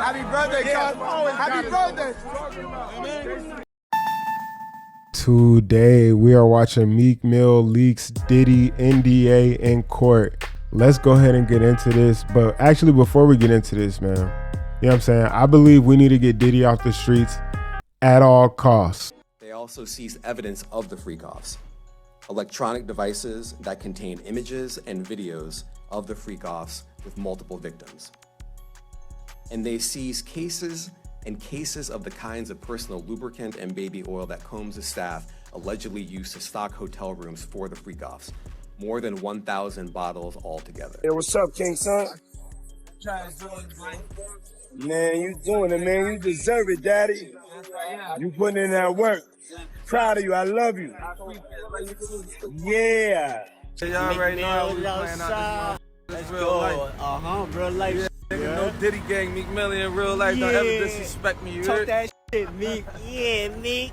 Happy birthday, Cosmo. Happy birthday. Today we are watching Meek Mill leaks Diddy NDA in court. Let's go ahead and get into this. But actually, before we get into this, man, you know what I'm saying? I believe we need to get Diddy off the streets at all costs. They also seized evidence of the freak-offs, electronic devices that contain images and videos of the freak-offs with multiple victims. And they seized cases and cases of the kinds of personal lubricant and baby oil that Combs' staff allegedly used to stock hotel rooms for the freak-offs. More than 1,000 bottles altogether. Hey, what's up, King Son? Man, you doing it, man. You deserve it, Daddy. You putting in that work. Proud of you. I love you. Yeah. Y'all already know how we playing out this real life. Real life. Nigga, no Diddy gang, Meek Mill in real life. Don't ever disrespect me, you Talk heard? that shit, Meek. Yeah, Meek.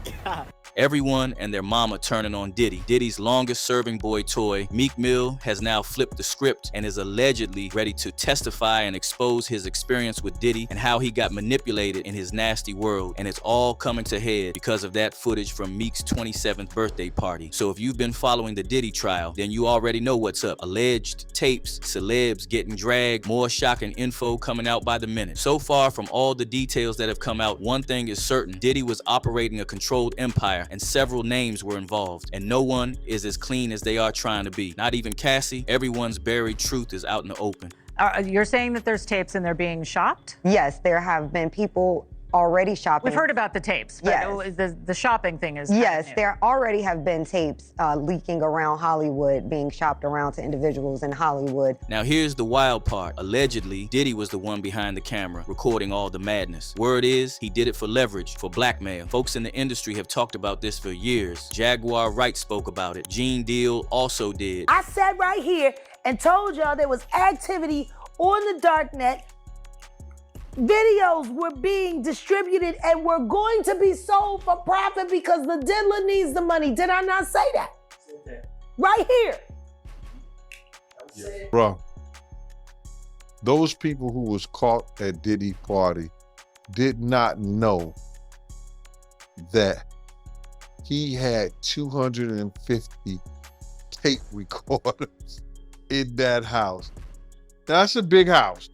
Everyone and their mama turning on Diddy. Diddy's longest serving boy toy, Meek Mill, has now flipped the script and is allegedly ready to testify and expose his experience with Diddy and how he got manipulated in his nasty world. And it's all coming to head because of that footage from Meek's 27th birthday party. So if you've been following the Diddy trial, then you already know what's up. Alleged tapes, celebs getting dragged, more shocking info coming out by the minute. So far from all the details that have come out, one thing is certain: Diddy was operating a controlled empire and several names were involved, and no one is as clean as they are trying to be. Not even Cassie. Everyone's buried truth is out in the open. You're saying that there's tapes and they're being shopped? Yes, there have been people already shopping. We've heard about the tapes, but yes. the shopping thing is yes, there already have been tapes leaking around Hollywood, being shopped around to individuals in Hollywood. Now here's the wild part. Allegedly, Diddy was the one behind the camera, recording all the madness. Word is, he did it for leverage, for blackmail. Folks in the industry have talked about this for years. Jaguar Wright spoke about it. Gene Deal also did. I sat right here and told y'all there was activity on the dark net. Videos were being distributed and were going to be sold for profit because the diddler needs the money. Did I not say that? Right here. Yeah. Bro, those people who was caught at Diddy party did not know that he had 250 tape recorders in that house. Now, that's a big house.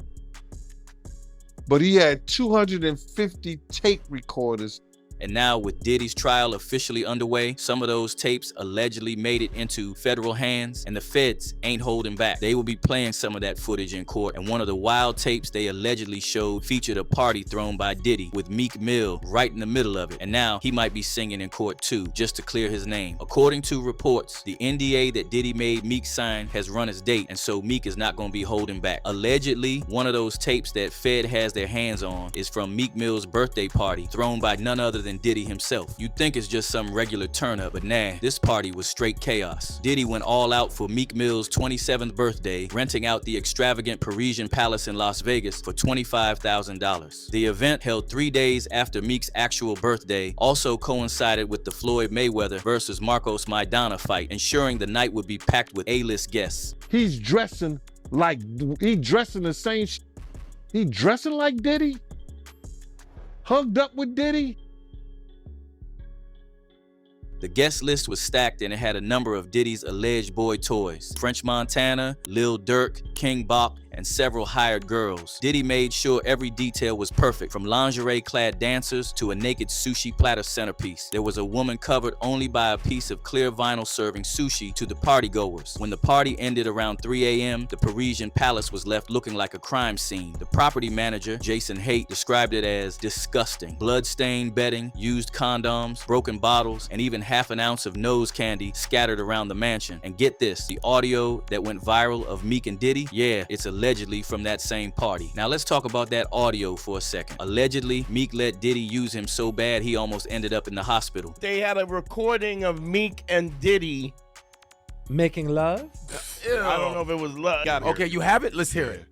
But he had 250 tape recorders. And now with Diddy's trial officially underway, some of those tapes allegedly made it into federal hands, and the feds ain't holding back. They will be playing some of that footage in court, and one of the wild tapes they allegedly showed featured a party thrown by Diddy with Meek Mill right in the middle of it. And now he might be singing in court too, just to clear his name. According to reports, the NDA that Diddy made Meek sign has run its date, and so Meek is not going to be holding back. Allegedly, one of those tapes that Fed has their hands on is from Meek Mill's birthday party, thrown by none other than Diddy himself. You'd think it's just some regular turn up, but nah, this party was straight chaos. Diddy went all out for Meek Mill's 27th birthday, renting out the extravagant Parisian Palace in Las Vegas for $25,000. The event, held 3 days after Meek's actual birthday, also coincided with the Floyd Mayweather versus Marcos Maidana fight, ensuring the night would be packed with A-list guests. He's dressing like, he dressing the same he dressing like Diddy? Hugged up with Diddy? The guest list was stacked and it had a number of Diddy's alleged boy toys: French Montana, Lil Durk, King Bop, and several hired girls. Diddy made sure every detail was perfect, from lingerie-clad dancers to a naked sushi platter centerpiece. There was a woman covered only by a piece of clear vinyl serving sushi to the partygoers. When the party ended around 3 a.m., the Parisian Palace was left looking like a crime scene. The property manager, Jason Haight, described it as disgusting. Blood-stained bedding, used condoms, broken bottles, and even half an ounce of nose candy scattered around the mansion. And get this, the audio that went viral of Meek and Diddy, yeah, it's allegedly from that same party. Now let's talk about that audio for a second. Allegedly, Meek let Diddy use him so bad he almost ended up in the hospital. They had a recording of Meek and Diddy making love? Ew. I don't know if it was love. Okay, you have it? Let's hear it.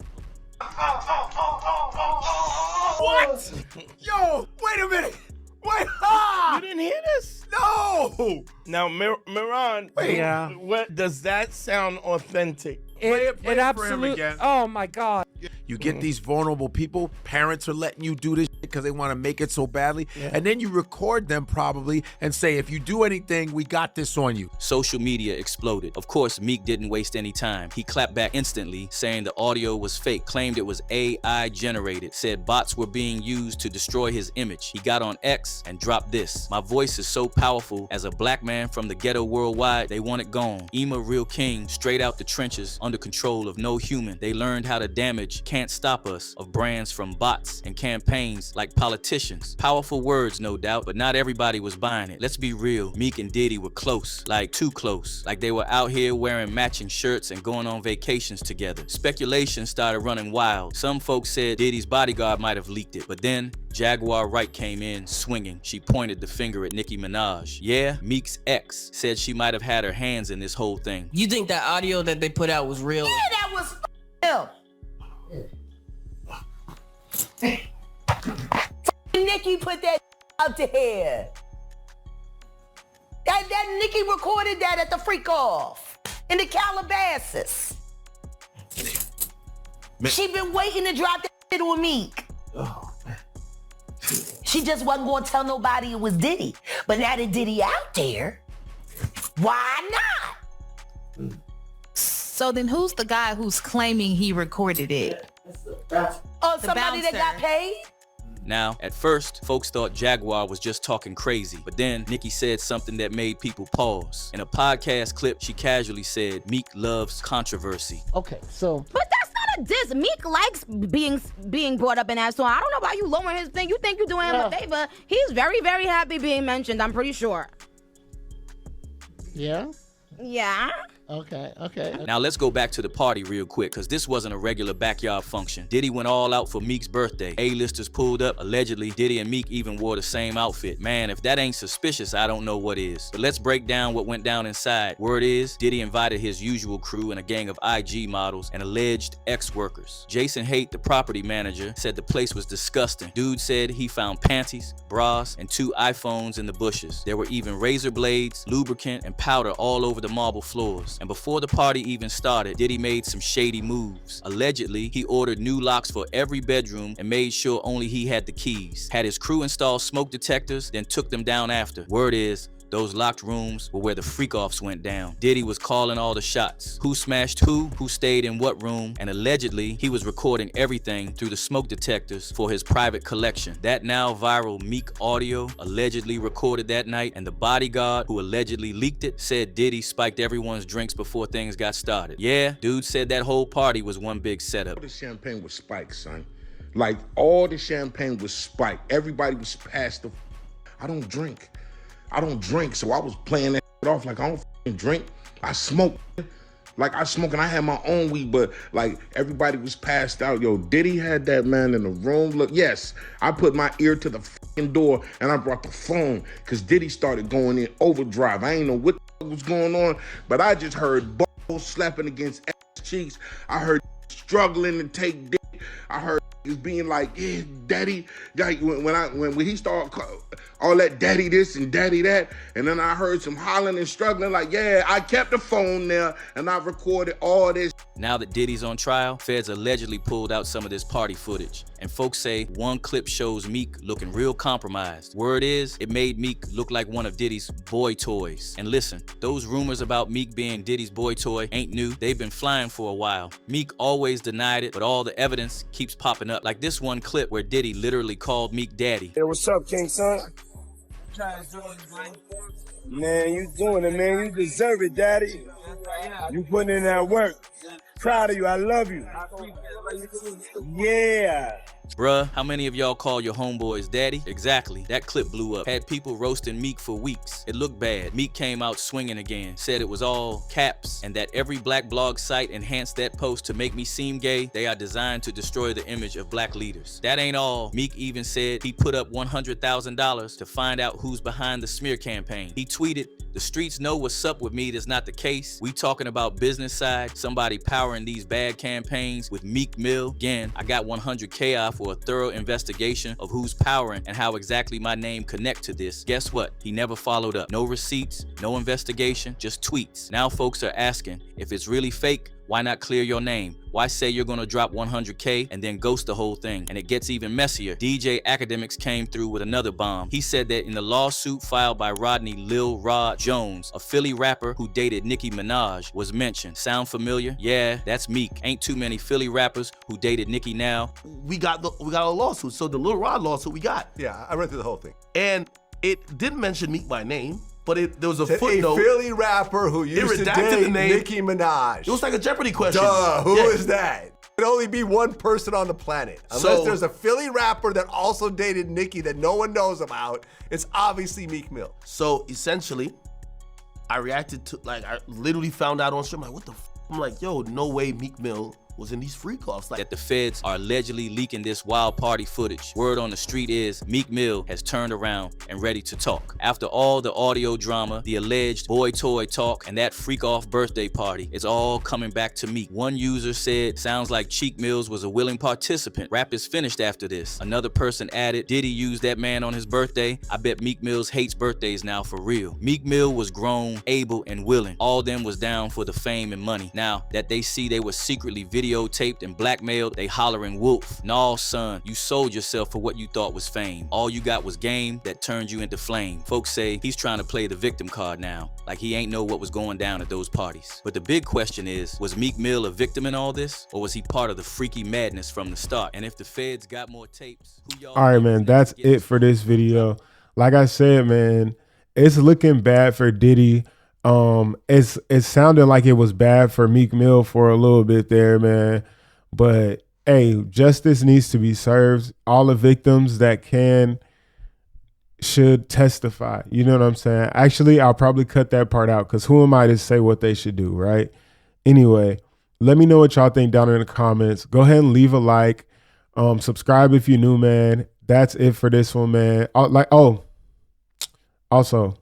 What? Yo, wait a minute. Wait, ah! You didn't hear this? No! Now, Miran, what does that sound authentic? It absolutely. Oh my God! You get these vulnerable people, parents are letting you do this because they want to make it so badly. And then you record them probably and say, if you do anything, we got this on you. Social media exploded. Of course, Meek didn't waste any time. He clapped back instantly, saying the audio was fake, claimed it was AI generated, said bots were being used to destroy his image. He got on X and dropped this. My voice is so powerful. As a black man from the ghetto worldwide, they want it gone. Ema real king, straight out the trenches, under control of no human. They learned how to damage Can't Stop Us of brands from bots and campaigns like politicians. Powerful words, no doubt, but not everybody was buying it. Let's be real, Meek and Diddy were close, like too close. Like they were out here wearing matching shirts and going on vacations together. Speculation started running wild. Some folks said Diddy's bodyguard might have leaked it, but then Jaguar Wright came in swinging. She pointed the finger at Nicki Minaj. Yeah, Meek's ex said she might have had her hands in this whole thing. You think that audio that they put out was real? Yeah, that was him. Nicki put that out there. That Nicki recorded that at the freak off in the Calabasas. She been waiting to drop that shit on Meek. Oh, man. She just wasn't gonna tell nobody it was Diddy. But now that Diddy out there, why not? So then who's the guy who's claiming he recorded it? Oh, somebody that got paid? Now, at first, folks thought Jaguar was just talking crazy, but then Nicki said something that made people pause. In a podcast clip, she casually said, Meek loves controversy. Okay, so... But that's not a diss. Meek likes being brought up in that song. I don't know why you lowering his thing. You think you're doing him a favor. He's very, very happy being mentioned, I'm pretty sure. Yeah? Yeah? Okay. Now let's go back to the party real quick, cause this wasn't a regular backyard function. Diddy went all out for Meek's birthday. A-listers pulled up. Allegedly, Diddy and Meek even wore the same outfit. Man, if that ain't suspicious, I don't know what is. But let's break down what went down inside. Word is, Diddy invited his usual crew and a gang of IG models and alleged ex-workers. Jason Haight, the property manager, said the place was disgusting. Dude said he found panties, bras, and 2 iPhones in the bushes. There were even razor blades, lubricant, and powder all over the marble floors. And before the party even started, Diddy made some shady moves. Allegedly, he ordered new locks for every bedroom and made sure only he had the keys. Had his crew install smoke detectors, then took them down after. Word is, those locked rooms were where the freak-offs went down. Diddy was calling all the shots. Who smashed who stayed in what room, and allegedly, he was recording everything through the smoke detectors for his private collection. That now viral Meek audio, allegedly recorded that night, and the bodyguard who allegedly leaked it said Diddy spiked everyone's drinks before things got started. Yeah, dude said that whole party was one big setup. All the champagne was spiked, son. Like, all the champagne was spiked. Everybody was past the... I don't drink, so I was playing that off like I don't drink. I smoke. Like, I smoke and I had my own weed, but like everybody was passed out. Yo, Diddy had that man in the room. Look, yes, I put my ear to the door and I brought the phone because Diddy started going in overdrive. I ain't know what was going on, but I just heard balls slapping against cheeks. I heard struggling to take dick. I heard is being like, yeah, daddy. Like when he started all that daddy this and daddy that, and then I heard some hollering and struggling like, yeah, I kept the phone there and I recorded all this. Now that Diddy's on trial, feds allegedly pulled out some of this party footage. And folks say one clip shows Meek looking real compromised. Word is, it made Meek look like one of Diddy's boy toys. And listen, those rumors about Meek being Diddy's boy toy ain't new. They've been flying for a while. Meek always denied it, but all the evidence keeps popping up. Like this one clip where Diddy literally called Meek daddy. Hey, what's up, King Son? Man, you doing it, man. You deserve it, daddy. You putting in that work. Proud of you. I love you. Yeah. Bruh, how many of y'all call your homeboys daddy? Exactly. That clip blew up. Had people roasting Meek for weeks. It looked bad. Meek came out swinging again. Said it was all caps and that every black blog site enhanced that post to make me seem gay. They are designed to destroy the image of black leaders. That ain't all. Meek even said he put up $100,000 to find out who's behind the smear campaign. He tweeted, "The streets know what's up with me. That's not the case. We talking about business side. Somebody powering these bad campaigns with Meek Mill. Again, I got $100K off for a thorough investigation of who's powering and how exactly my name connect to this." Guess what? He never followed up. No receipts, no investigation, just tweets. Now folks are asking, if it's really fake, Why not clear your name? Why say you're gonna drop 100K and then ghost the whole thing? And it gets even messier. DJ Academics came through with another bomb. He said that in the lawsuit filed by Rodney Lil Rod Jones, a Philly rapper who dated Nicki Minaj, was mentioned. Sound familiar? Yeah, that's Meek. Ain't too many Philly rappers who dated Nicki now. We got a lawsuit. So the Lil Rod lawsuit we got. Yeah, I read through the whole thing. And it didn't mention Meek by name, but there was a To footnote. A Philly rapper who used to date the name. Nicki Minaj. It was like a Jeopardy question. Duh, who is that? There can only be one person on the planet. Unless there's a Philly rapper that also dated Nicki that no one knows about, it's obviously Meek Mill. So essentially, I reacted to, I literally found out on stream, what the f? I'm like, yo, no way Meek Mill was in these freak-offs. That the feds are allegedly leaking this wild party footage. Word on the street is Meek Mill has turned around and ready to talk. After all the audio drama, the alleged boy toy talk, and that freak-off birthday party, it's all coming back to Meek. One user said, sounds like Cheek Mills was a willing participant. Rap is finished after this. Another person added, Diddy used that man on his birthday. I bet Meek Mills hates birthdays now for real. Meek Mill was grown, able, and willing. All them was down for the fame and money. Now that they see they were secretly videotaped and blackmailed, they hollering wolf. Nah, son, you sold yourself for what you thought was fame. All you got was game that turned you into flame. Folks say he's trying to play the victim card now, like he ain't know what was going down at those parties. But the big question is, was Meek Mill a victim in all this, or was he part of the freaky madness from the start? And if the feds got more tapes, who y'all? All right, man, that's it for this video. Like I said, man, it's looking bad for Diddy. It sounded like it was bad for Meek Mill for a little bit there, man. But hey, justice needs to be served. All the victims that should testify. You know what I'm saying? Actually, I'll probably cut that part out because who am I to say what they should do, right? Anyway, let me know what y'all think down in the comments. Go ahead and leave a like. Subscribe if you're new, man. That's it for this one, man. Also,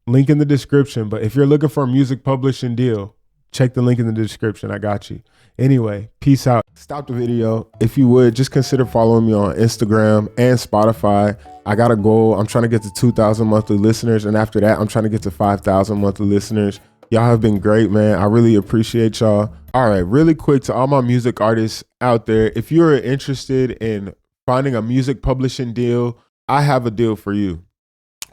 link in the description. But if you're looking for a music publishing deal, check the link in the description. I got you. Anyway, peace out. Stop the video. If you would, just consider following me on Instagram and Spotify. I got a goal. I'm trying to get to 2,000 monthly listeners. And after that, I'm trying to get to 5,000 monthly listeners. Y'all have been great, man. I really appreciate y'all. All right, really quick to all my music artists out there. If you're interested in finding a music publishing deal, I have a deal for you.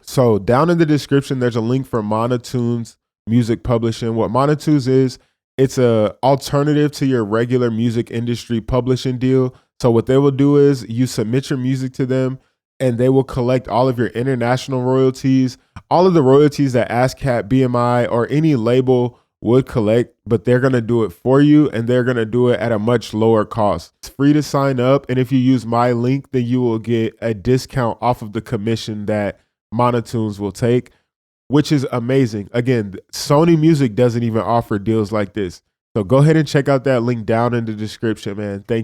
So down in the description, there's a link for Monotunes Music Publishing. What Monotunes is, it's a alternative to your regular music industry publishing deal. So what they will do is you submit your music to them and they will collect all of your international royalties, all of the royalties that ASCAP, BMI, or any label would collect, but they're going to do it for you and they're going to do it at a much lower cost. It's free to sign up. And if you use my link, then you will get a discount off of the commission that Monotunes will take, which is amazing. Again, Sony Music doesn't even offer deals like this. So go ahead and check out that link down in the description, man. Thank you.